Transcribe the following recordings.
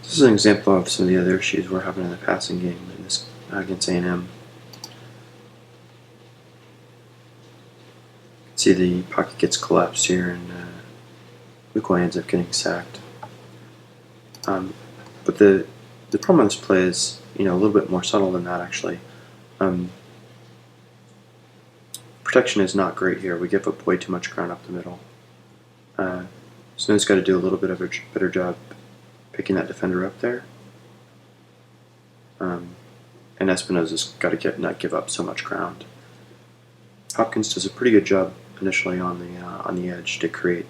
This is an example of some of the other issues we're having in the passing game in this against A&M. See the pocket gets collapsed here, and McCoy ends up getting sacked. But the problem with this play is, a little bit more subtle than that actually. Protection is not great here. We give up way too much ground up the middle. Snow's got to do a little bit of a better job picking that defender up there. And Espinosa's got to not give up so much ground. Hopkins does a pretty good job initially on the edge to create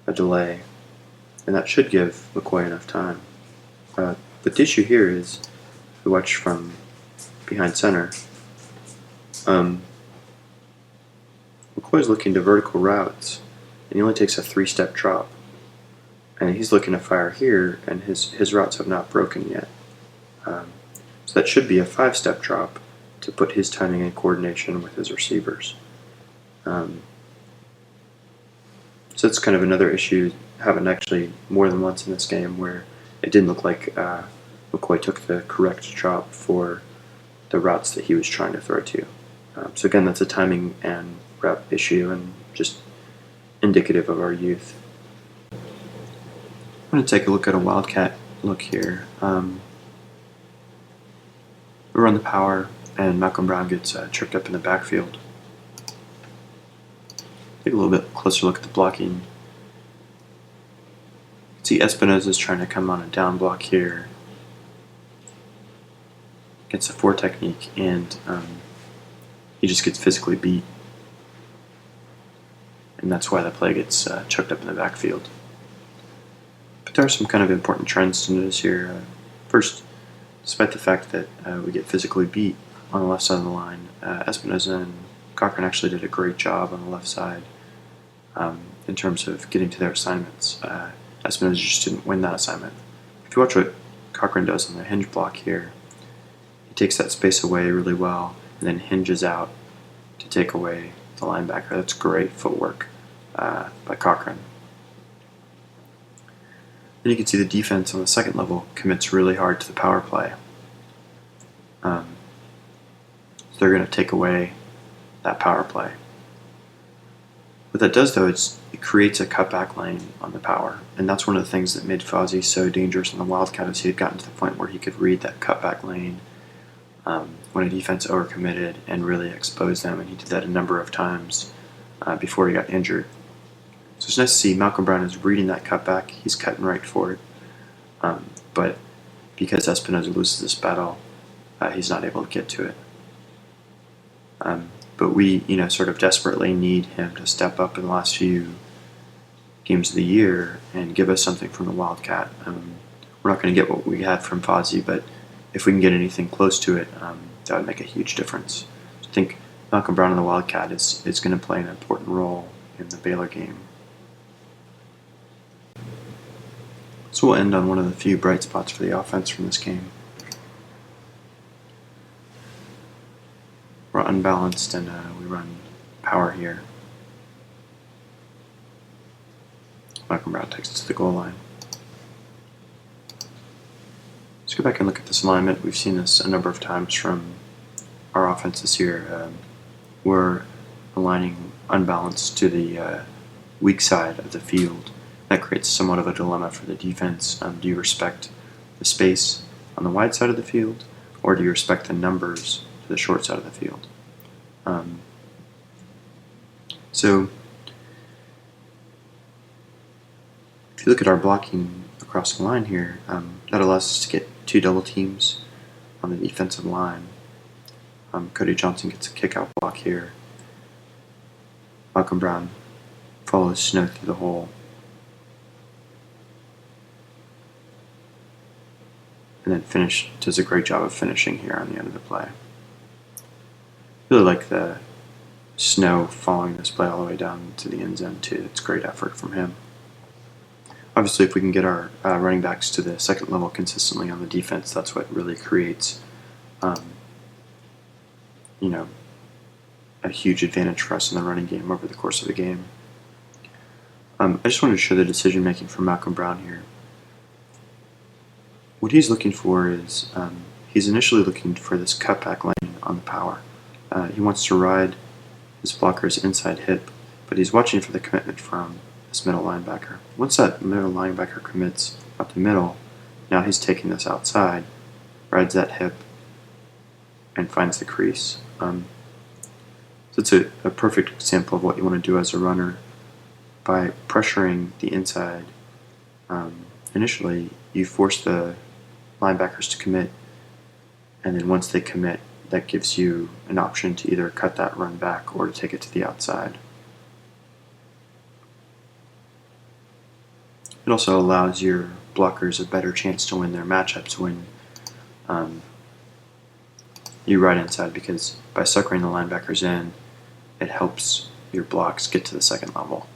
a delay, and that should give McCoy enough time. But the issue here is, if we watch from behind center, McCoy's looking to vertical routes, and he only takes a 3-step drop. And he's looking to fire here, and his routes have not broken yet. So that should be a 5-step drop to put his timing and coordination with his receivers. So that's kind of another issue, happened actually more than once in this game, where it didn't look like McCoy took the correct drop for the routes that he was trying to throw to. So again, that's a timing and rep issue, and just indicative of our youth. I'm going to take a look at a Wildcat look here. We run the power, and Malcolm Brown gets tripped up in the backfield. Take a little bit closer look at the blocking. See Espinosa is trying to come on a down block here against a 4 technique, and he just gets physically beat. And that's why the play gets choked up in the backfield. But there are some kind of important trends to notice here. First, despite the fact that we get physically beat on the left side of the line, Espinosa and Cochran actually did a great job on the left side in terms of getting to their assignments. Espinosa just didn't win that assignment. If you watch what Cochran does on the hinge block here, he takes that space away really well and then hinges out to take away the linebacker. That's great footwork by Cochran. Then you can see the defense on the second level commits really hard to the power play. So they're going to take away that power play. What that does, though, it creates a cutback lane on the power, and that's one of the things that made Fozzie so dangerous on the Wildcat, is he had gotten to the point where he could read that cutback lane when a defense overcommitted and really expose them, and he did that a number of times before he got injured. So it's nice to see Malcolm Brown is reading that cutback. He's cutting right for it, but because Espinosa loses this battle, he's not able to get to it. But we, sort of desperately need him to step up in the last few games of the year and give us something from the Wildcat. We're not going to get what we had from Fozzie, but if we can get anything close to it, that would make a huge difference. I think Malcolm Brown and the Wildcat is going to play an important role in the Baylor game. So we'll end on one of the few bright spots for the offense from this game. We're unbalanced, and we run power here. Malcolm Brown takes it to the goal line. Let's go back and look at this alignment. We've seen this a number of times from our offense this year. We're aligning unbalanced to the weak side of the field. That creates somewhat of a dilemma for the defense. Do you respect the space on the wide side of the field, or do you respect the numbers to the short side of the field? So if you look at our blocking across the line here, that allows us to get 2 double teams on the defensive line. Cody Johnson gets a kick-out block here. Malcolm Brown follows Snow through the hole. And then does a great job of finishing here on the end of the play. Really like the Snow following this play all the way down to the end zone too. It's great effort from him. Obviously, if we can get our running backs to the second level consistently on the defense, that's what really creates, a huge advantage for us in the running game over the course of the game. I just wanted to show the decision making from Malcolm Brown here. what he's looking for is he's initially looking for this cutback lane on the power. He wants to ride his blocker's inside hip, but he's watching for the commitment from this middle linebacker. Once that middle linebacker commits up the middle, now he's taking this outside, rides that hip, and finds the crease. So it's a perfect example of what you want to do as a runner. By pressuring the inside, initially you force the linebackers to commit, and then once they commit, that gives you an option to either cut that run back or to take it to the outside. It also allows your blockers a better chance to win their matchups when you ride inside, because by suckering the linebackers in, it helps your blocks get to the second level.